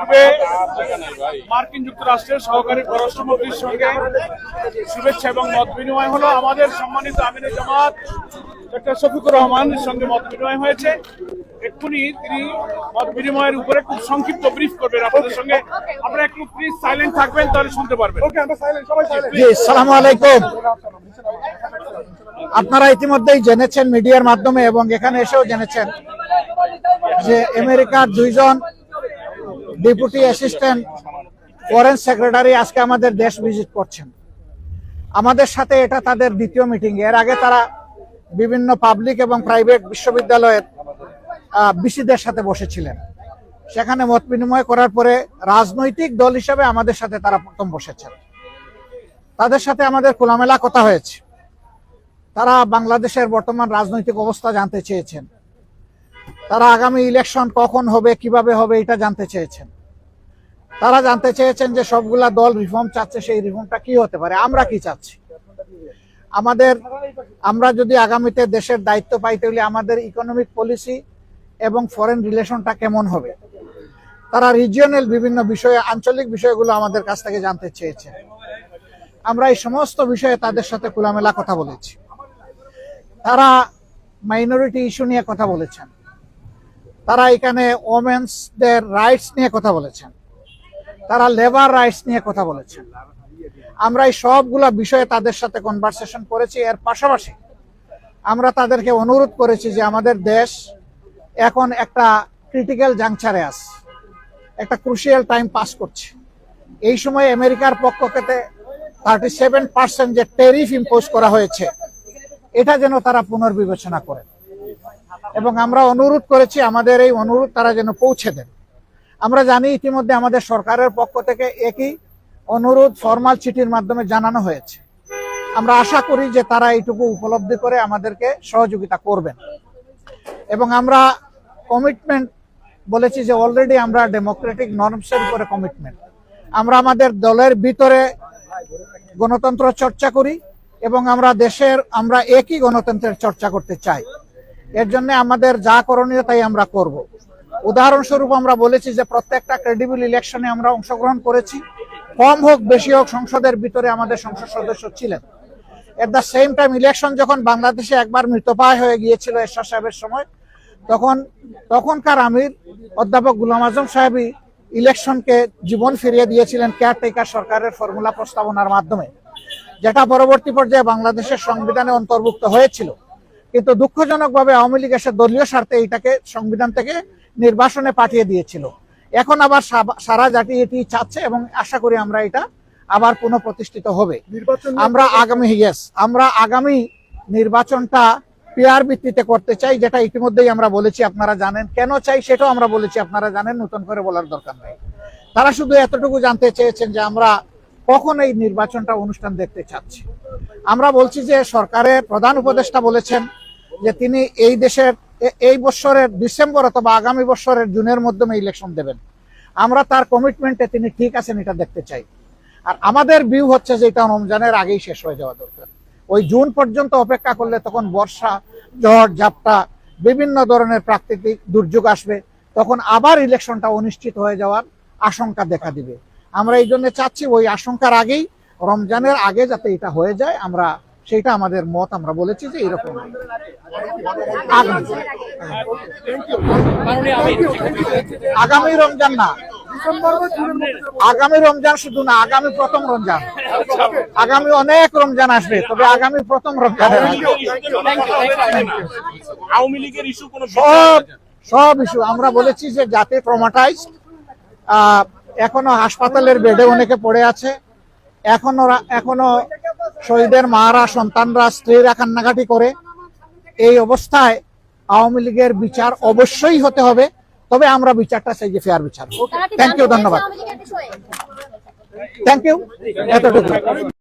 পূর্বে মার্কিন যুক্তরাষ্ট্রের সহকারী পররাষ্ট্রমন্ত্রীর সঙ্গে শুভেচ্ছা এবং মত বিনিময় হলো। আমাদের সম্মানিত আমিরে জামাত ডক্টর শফিকুর রহমানের সঙ্গে মত বিনিময় হয়েছে। এক্ষুনি তিনি মত বিনিময়ের উপরে খুব সংক্ষিপ্ত ব্রিফ করবেন আপনাদের সঙ্গে। আপনারা একটু প্লিজ সাইলেন্ট থাকবেন, তাহলে শুনতে পারবেন। জি, আসসালামু আলাইকুম। আপনারা ইতিমধ্যেই জেনেছেন মিডিয়ার মাধ্যমে এবং এখানে এসেও জেনেছেন যে আমেরিকার দুইজন ডেপুটি অ্যাসিস্ট্যান্ট ফরেন সেক্রেটারি আজকে আমাদের দেশ ভিজিট করছেন। আমাদের সাথে এটা তাদের দ্বিতীয় মিটিং। এর আগে তারা বিভিন্ন পাবলিক এবং প্রাইভেট বিশ্ববিদ্যালয়ের বিসিদের সাথে বসেছিলেন। সেখানে মত বিনিময় করার পরে রাজনৈতিক দল হিসেবে আমাদের সাথে তারা প্রথম বসেছেন। তাদের সাথে আমাদের খোলামেলা কথা হয়েছে। তারা বাংলাদেশের বর্তমান রাজনৈতিক অবস্থা জানতে চেয়েছেন। তারা আগামী ইলেকশন কখন হবে, কিভাবে হবে, এটা জানতে চেয়েছেন। তারা জানতে চেয়েছেন যে সবগুলা দল রিফর্ম চাচ্ছে, সেই রিফর্মটা কি হতে পারে, আমরা কি চাচ্ছি। আমরা যদি আগামীতে দেশের দায়িত্ব পাই তাহলে আমাদের ইকোনমিক পলিসি এবং ফরেন রিলেশনটা কেমন হবে। তারা রিজিয়নাল বিভিন্ন বিষয়ে, আঞ্চলিক বিষয়গুলো আমাদের কাছ থেকে জানতে চেয়েছেন। আমরা এই সমস্ত বিষয়ে তাদের সাথে খোলামেলা কথা বলেছি। তারা মাইনরিটি ইস্যু নিয়ে কথা বলেছেন। তারা এখানে ওমেন্সদের রাইটস নিয়ে কথা বলেছেন। তারা লেবার রাইটস নিয়ে কথা বলেছেন। আমরা এই সবগুলা বিষয়ে তাদের সাথে কনভারসেশন করেছি। এর পাশাপাশি আমরা তাদেরকে অনুরোধ করেছি যে আমাদের দেশ এখন একটা ক্রিটিক্যাল জাংচারে আছে, একটা ক্রুশিয়াল টাইম পাস করছে। এই সময় আমেরিকার পক্ষ থেকে 37% যে ট্যারিফ ইম্পোজ করা হয়েছে, এটা যেন তারা পুনর্বিবেচনা করেন। এবং আমরা অনুরোধ করেছি আমাদের এই অনুরোধ তারা যেন পৌঁছে দেন। আমরা জানি ইতিমধ্যে আমাদের সরকারের পক্ষ থেকে একই অনুরোধ ফরমাল চিঠির মাধ্যমে জানানো হয়েছে। আমরা আশা করি যে তারা এইটুকু উপলব্ধি করে আমাদেরকে সহযোগিতা করবেন। এবং আমরা কমিটমেন্ট বলেছি যে অলরেডি আমরা ডেমোক্রেটিক নর্মসের উপরে কমিটমেন্ট। আমরা আমাদের দলের ভিতরে গণতন্ত্র চর্চা করি এবং আমরা একই গণতন্ত্রের চর্চা করতে চাই। এর জন্য আমাদের যা করণীয় তাই আমরা করব। উদাহরণস্বরূপ আমরা বলেছি যে প্রত্যেকটা ক্রেডিবল ইলেকশনে আমরা অংশগ্রহণ করেছি, কম হোক বেশি হোক সংসদের ভিতরে আমাদের সংসদ সদস্য ছিলেন। At the same time election যখন বাংলাদেশে একবার মৃতপ্রায় হয়ে গিয়েছিল এরশাদ সাহেবের সময়, তখনকার আমির অধ্যাপক গোলাম আজম সাহেবই ইলেকশনকে জীবন ফিরিয়ে দিয়েছিলেন কেয়ারটেকার সরকারের ফর্মুলা প্রস্তাবনার মাধ্যমে, যেটা পরবর্তী পর্যায়ে বাংলাদেশের সংবিধানে অন্তর্ভুক্ত হয়েছিল। কিন্তু দুঃখজনকভাবে আওয়ামী লীগ এসে দলীয় স্বার্থে এটাকে সংবিধান থেকে নির্বাসনে পাঠিয়ে দিয়েছিল। এখন আবার সারা জাতি এটি চাচ্ছে এবং আশা করি আমরা এটা আবার পুনঃপ্রতিষ্ঠিত হবে। আমরা আগামী নির্বাচনটা পিআর ভিত্তিতে করতে চাই, যেটা ইতিমধ্যেই আমরা বলেছি। আপনারা জানেন কেন চাই, সেটাও আমরা বলেছি, আপনারা জানেন, নতুন করে বলার দরকার নেই। তারা শুধু এতটুকু জানতে চেয়েছেন যে আমরা কখন এই নির্বাচনটা অনুষ্ঠান দেখতে চাচ্ছি। আমরা বলছি যে সরকারের প্রধান উপদেষ্টা বলেছেন যে তিনি এই বছরের ডিসেম্বর অথবা আগামী বছরের জুনের মাধ্যমে ইলেকশন দেবেন। আমরা তার কমিটমেন্টে তিনি ঠিক আছেন এটা দেখতে চাই। আর আমাদের ভিউ হচ্ছে যে এটা রমজানের আগেই শেষ হয়ে যাওয়া দরকার। ওই জুন পর্যন্ত অপেক্ষা করলে তখন বর্ষা, ঝড়, ঝাপটা, বিভিন্ন ধরনের প্রাকৃতিক দুর্যোগ আসবে, তখন আবার ইলেকশনটা অনিশ্চিত হয়ে যাওয়ার আশঙ্কা দেখা দিবে। আমরা এই জন্য চাচ্ছি ওই আশঙ্কার আগেই, রমজানের আগে যাতে এটা হয়ে যায়, আমরা সেটা আমাদের মত। আমরা বলেছি যে এরকম আগামী রমজান না, আগামী রমজান শুধু না, আগামী প্রথম রমজান। আগামী অনেক রমজান আসবে, তবে আগামী প্রথম রমজান সব ইস্যু আমরা বলেছি যে যাতে ট্রমাটাইজড, এখনো হাসপাতালের বেডে অনেকে পড়ে আছে, এখনো শহীদের মারা, সন্তানরা, স্ত্রীরা কান্নাকাটি করে। এই অবস্থায় আওয়ামী লীগের বিচার অবশ্যই হতে হবে, তবে আমরা বিচারটা চাই যে ফেয়ার বিচার। থ্যাংক ইউ, ধন্যবাদ। থ্যাংক ইউ, এতটুকু।